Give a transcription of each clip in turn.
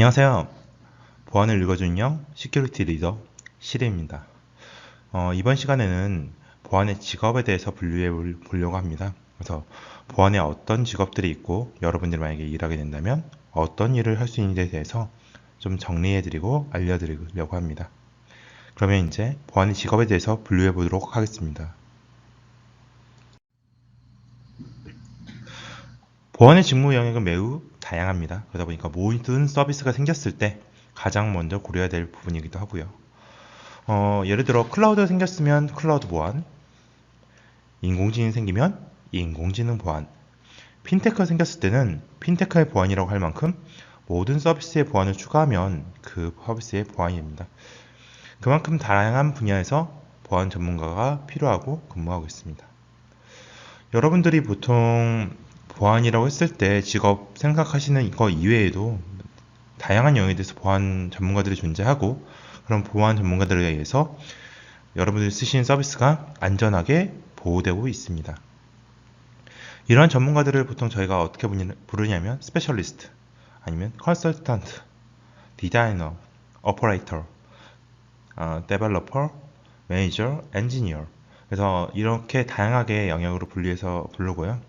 안녕하세요. 보안을 읽어주는 영 시큐리티 리더 시리입니다. 이번 시간에는 보안의 직업에 대해서 분류해 보려고 합니다. 그래서 보안에 어떤 직업들이 있고 여러분들이 만약에 일하게 된다면 어떤 일을 할 수 있는지에 대해서 좀 정리해 드리고 알려드리려고 합니다. 그러면 이제 보안의 직업에 대해서 분류해 보도록 하겠습니다. 보안의 직무 영역은 매우 다양합니다. 그러다 보니까 모든 서비스가 생겼을 때 가장 먼저 고려해야 될 부분이기도 하고요. 예를 들어 클라우드가 생겼으면 클라우드 보안, 인공지능이 생기면 인공지능 보안, 핀테크가 생겼을 때는 핀테크의 보안이라고 할 만큼 모든 서비스의 보안을 추가하면 그 서비스의 보안입니다. 그만큼 다양한 분야에서 보안 전문가가 필요하고 근무하고 있습니다. 여러분들이 보통 보안이라고 했을 때 직업 생각하시는 거 이외에도 다양한 영역에 대해서 보안 전문가들이 존재하고 그런 보안 전문가들에 의해서 여러분들이 쓰시는 서비스가 안전하게 보호되고 있습니다. 이러한 전문가들을 보통 저희가 어떻게 부르냐면 스페셜리스트, 아니면 컨설턴트, 디자이너, 오퍼레이터, 데벨로퍼, 매니저, 엔지니어. 그래서 이렇게 다양하게 영역으로 분류해서 부르고요.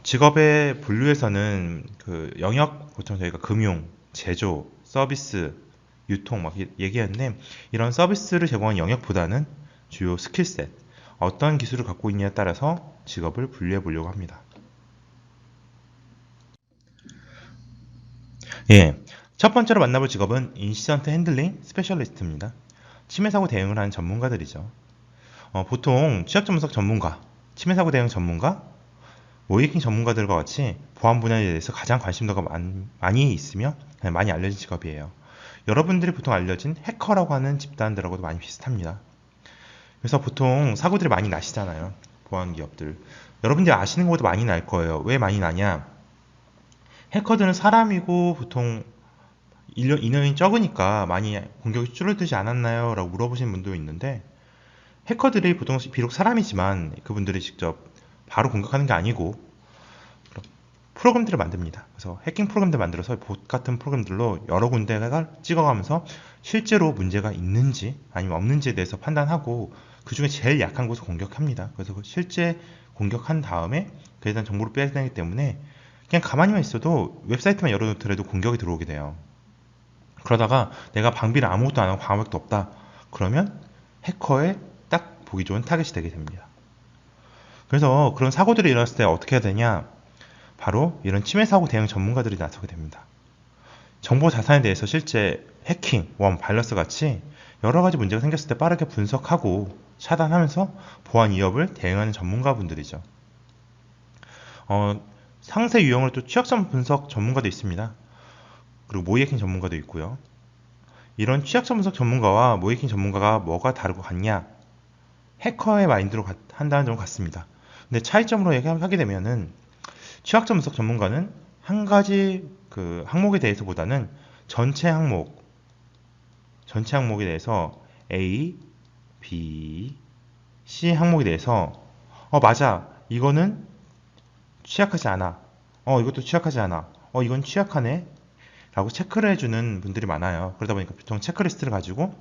직업의 분류에서는 그 영역 보통 저희가 금융, 제조, 서비스, 유통 막 얘기했는데 이런 서비스를 제공하는 영역보다는 주요 스킬셋, 어떤 기술을 갖고 있느냐에 따라서 직업을 분류해 보려고 합니다. 예, 첫 번째로 만나볼 직업은 인시던트 핸들링 스페셜리스트입니다. 침해 사고 대응을 하는 전문가들이죠. 보통 취약 전문석 전문가, 침해 사고 대응 전문가, 모이킹 전문가들과 같이 보안 분야에 대해서 가장 관심도가 많이 있으며 많이 알려진 직업이에요. 여러분들이 보통 알려진 해커라고 하는 집단들하고도 많이 비슷합니다. 그래서 보통 사고들이 많이 나시잖아요. 보안 기업들. 여러분들이 아시는 것보다 많이 날 거예요. 왜 많이 나냐? 해커들은 사람이고 보통 인원이 적으니까 많이 공격이 줄어들지 않았나요? 라고 물어보시는 분도 있는데 해커들이 보통 비록 사람이지만 그분들이 직접 바로 공격하는 게 아니고 프로그램들을 만듭니다. 그래서 해킹 프로그램들 만들어서 봇 같은 프로그램들로 여러 군데가 찍어가면서 실제로 문제가 있는지 아니면 없는지에 대해서 판단하고 그 중에 제일 약한 곳을 공격합니다. 그래서 실제 공격한 다음에 그에 대한 정보를 빼내기 때문에 그냥 가만히만 있어도 웹사이트만 열어놓더라도 공격이 들어오게 돼요. 그러다가 내가 방비를 아무것도 안 하고 방어력도 없다. 그러면 해커에 딱 보기 좋은 타겟이 되게 됩니다. 그래서 그런 사고들이 일어났을 때 어떻게 해야 되냐? 바로 이런 침해 사고 대응 전문가들이 나서게 됩니다. 정보 자산에 대해서 실제 해킹, 바이러스 같이 여러 가지 문제가 생겼을 때 빠르게 분석하고 차단하면서 보안 위협을 대응하는 전문가분들이죠. 상세 유형으로 또 취약점 분석 전문가도 있습니다. 그리고 모의해킹 전문가도 있고요. 이런 취약점 분석 전문가와 모의해킹 전문가가 뭐가 다르고 같냐? 해커의 마인드로 한다는 점 같습니다. 근데 차이점으로 얘기하게 되면은 취약점 분석 전문가는 한 가지 그 항목에 대해서보다는 전체 항목에 대해서 A, B, C 항목에 대해서 맞아 이거는 취약하지 않아 이것도 취약하지 않아 이건 취약하네 라고 체크를 해주는 분들이 많아요. 그러다 보니까 보통 체크리스트를 가지고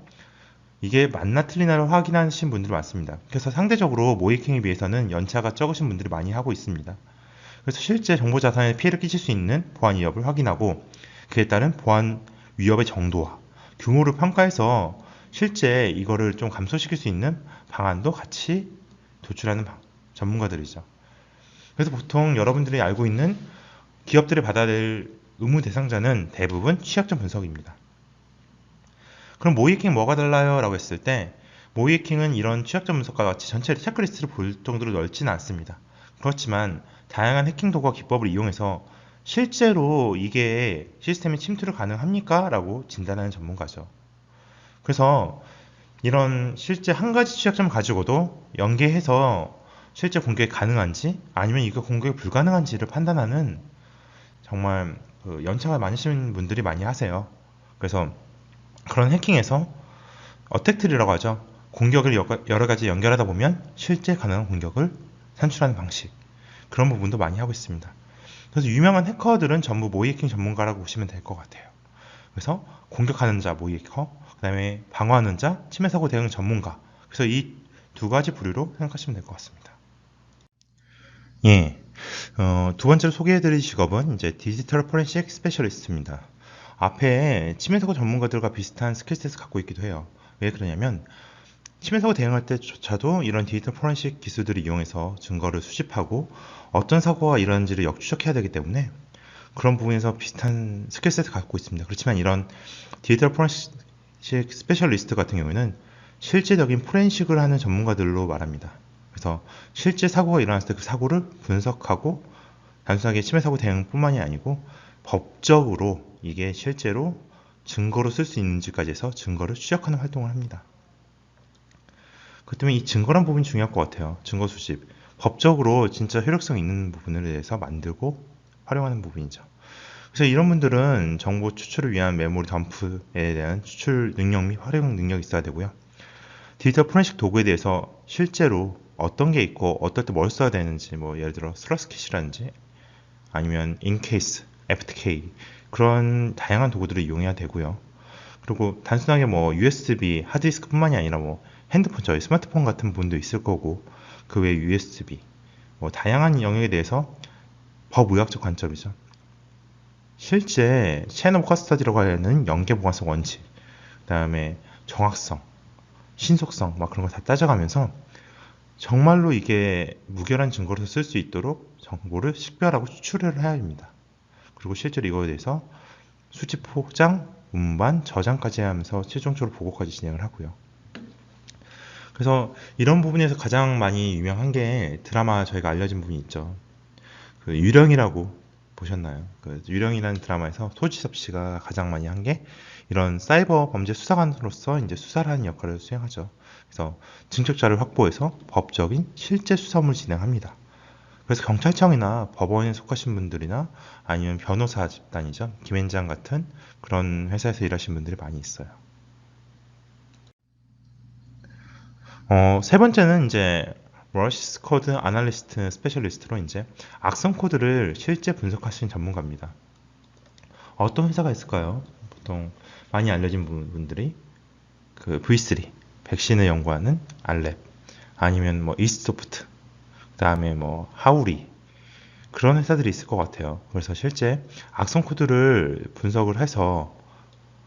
이게 맞나 틀리나를 확인하신 분들이 많습니다. 그래서 상대적으로 모이킹에 비해서는 연차가 적으신 분들이 많이 하고 있습니다. 그래서 실제 정보 자산에 피해를 끼칠 수 있는 보안 위협을 확인하고 그에 따른 보안 위협의 정도와 규모를 평가해서 실제 이거를 좀 감소시킬 수 있는 방안도 같이 도출하는 전문가들이죠. 그래서 보통 여러분들이 알고 있는 기업들이 받아야 될 의무 대상자는 대부분 취약점 분석입니다. 그럼 모이킹 뭐가 달라요? 라고 했을 때 모이킹은 이런 취약점 분석과 같이 전체 체크리스트를 볼 정도로 넓지는 않습니다. 그렇지만 다양한 해킹 도구와 기법을 이용해서 실제로 이게 시스템에 침투를 가능합니까? 라고 진단하는 전문가죠. 그래서 이런 실제 한 가지 취약점을 가지고도 연계해서 실제 공격이 가능한지 아니면 이거 공격이 불가능한지를 판단하는 정말 연차가 많으신 분들이 많이 하세요. 그래서 그런 해킹에서 어택트리라고 하죠. 공격을 여러 가지 연결하다 보면 실제 가능한 공격을 산출하는 방식, 그런 부분도 많이 하고 있습니다. 그래서 유명한 해커들은 전부 모이해킹 전문가라고 보시면 될 것 같아요. 그래서 공격하는 자 모이커, 그 다음에 방어하는 자 치매 사고 대응 전문가. 그래서 이 두 가지 부류로 생각하시면 될 것 같습니다. 예. 두 번째로 소개해드릴 직업은 이제 디지털 포렌식 스페셜리스트입니다. 앞에 치매 사고 전문가들과 비슷한 스킬셋을 갖고 있기도 해요. 왜 그러냐면 치매 사고 대응할 때조차도 이런 디지털 포렌식 기술들을 이용해서 증거를 수집하고 어떤 사고가 일어났는지를 역추적해야 되기 때문에 그런 부분에서 비슷한 스킬셋을 갖고 있습니다. 그렇지만 이런 디지털 포렌식 스페셜리스트 같은 경우에는 실제적인 포렌식을 하는 전문가들로 말합니다. 그래서 실제 사고가 일어났을 때 그 사고를 분석하고 단순하게 치매 사고 대응뿐만이 아니고 법적으로 이게 실제로 증거로 쓸 수 있는지까지 해서 증거를 추적하는 활동을 합니다. 그 때문에 이 증거란 부분이 중요할 것 같아요. 증거 수집. 법적으로 진짜 효력성 있는 부분에 대해서 만들고 활용하는 부분이죠. 그래서 이런 분들은 정보 추출을 위한 메모리 덤프에 대한 추출 능력 및 활용 능력이 있어야 되고요. 디지털 포렌식 도구에 대해서 실제로 어떤 게 있고 어떨 때 뭘 써야 되는지, 뭐 예를 들어 슬러스킷이라든지 아니면 인케이스, FTK 그런 다양한 도구들을 이용해야 되고요. 그리고 단순하게 뭐 USB 하드디스크뿐만이 아니라 뭐 핸드폰, 저희 스마트폰 같은 부분도 있을 거고 그 외에 USB 뭐 다양한 영역에 대해서 법의학적 관점이죠. 실제 체인 오브 커스터디라고 하는 연계 보관성 원칙, 그다음에 정확성, 신속성 막 그런 거 다 따져가면서 정말로 이게 무결한 증거로 쓸 수 있도록 정보를 식별하고 추출을 해야 합니다. 그리고 실제로 이거에 대해서 수집, 포장, 운반, 저장까지 하면서 최종적으로 보고까지 진행을 하고요. 그래서 이런 부분에서 가장 많이 유명한 게 드라마 저희가 알려진 부분이 있죠. 그 유령이라고 보셨나요? 그 유령이라는 드라마에서 소지섭 씨가 가장 많이 한 게 이런 사이버 범죄 수사관으로서 이제 수사를 하는 역할을 수행하죠. 그래서 증책자를 확보해서 법적인 실제 수사를 진행합니다. 그래서 경찰청이나 법원에 속하신 분들이나 아니면 변호사 집단이죠. 김앤장 같은 그런 회사에서 일하신 분들이 많이 있어요. 세 번째는 이제 머시스 코드 아날리스트 스페셜리스트로 이제 악성 코드를 실제 분석하시는 전문가입니다. 어떤 회사가 있을까요? 보통 많이 알려진 분들이 그 V3 백신을 연구하는 알랩 아니면 뭐 이스토프트 그다음에 뭐 하우리 그런 회사들이 있을 것 같아요. 그래서 실제 악성 코드를 분석을 해서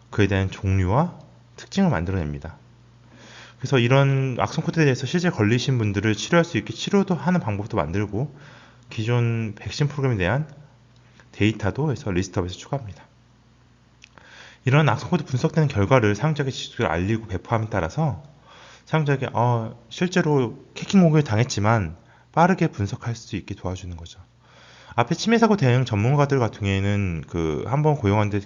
그에 대한 종류와 특징을 만들어냅니다. 그래서 이런 악성 코드에 대해서 실제 걸리신 분들을 치료할 수 있게 치료도 하는 방법도 만들고 기존 백신 프로그램에 대한 데이터도 해서 리스트업에서 추가합니다. 이런 악성 코드 분석되는 결과를 사용자에게 직접 알리고 배포함에 따라서 사용자에게 실제로 해킹 공격을 당했지만 빠르게 분석할 수 있게 도와주는 거죠. 앞에 치매 사고 대응 전문가들 같은 경우에는 그 한번 고용하는데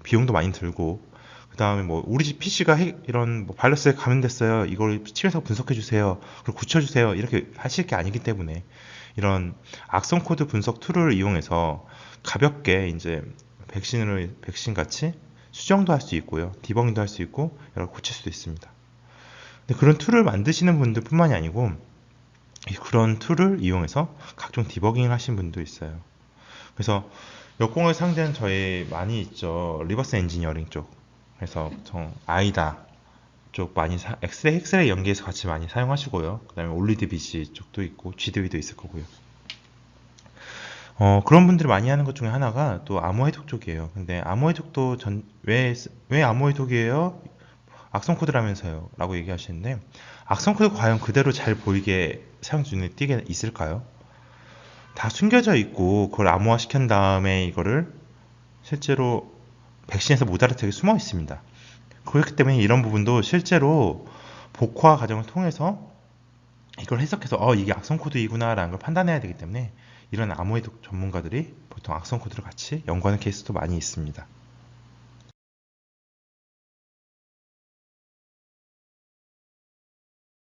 비용도 많이 들고 그 다음에 뭐 우리 집 PC가 이런 뭐 바이러스에 감염됐어요. 이걸 치매 사고 분석해 주세요. 그리고 고쳐 주세요. 이렇게 하실 게 아니기 때문에 이런 악성 코드 분석 툴을 이용해서 가볍게 이제 백신 같이 수정도 할 수 있고요. 디버깅도 할 수 있고 여러 고칠 수도 있습니다. 근데 그런 툴을 만드시는 분들뿐만이 아니고 그런 툴을 이용해서 각종 디버깅을 하신 분도 있어요. 그래서 역공을 상대한 저희 많이 있죠. 리버스 엔지니어링 쪽. 그래서 아이다 쪽 많이 엑셀에 연계해서 같이 많이 사용하시고요. 그 다음에 올리드비시 쪽도 있고 GDV도 있을 거고요. 그런 분들이 많이 하는 것 중에 하나가 또 암호해독 쪽이에요. 근데 암호해독도 왜 암호해독이에요? 악성 코드라면서요? 라고 얘기하시는데 악성 코드가 과연 그대로 잘 보이게 사용자 눈에 띄게 있을까요? 다 숨겨져 있고 그걸 암호화 시킨 다음에 이거를 실제로 백신에서 못 알아채게 숨어 있습니다. 그렇기 때문에 이런 부분도 실제로 복화 과정을 통해서 이걸 해석해서 이게 악성 코드이구나 라는 걸 판단해야 되기 때문에 이런 암호해독 전문가들이 보통 악성 코드를 같이 연구하는 케이스도 많이 있습니다.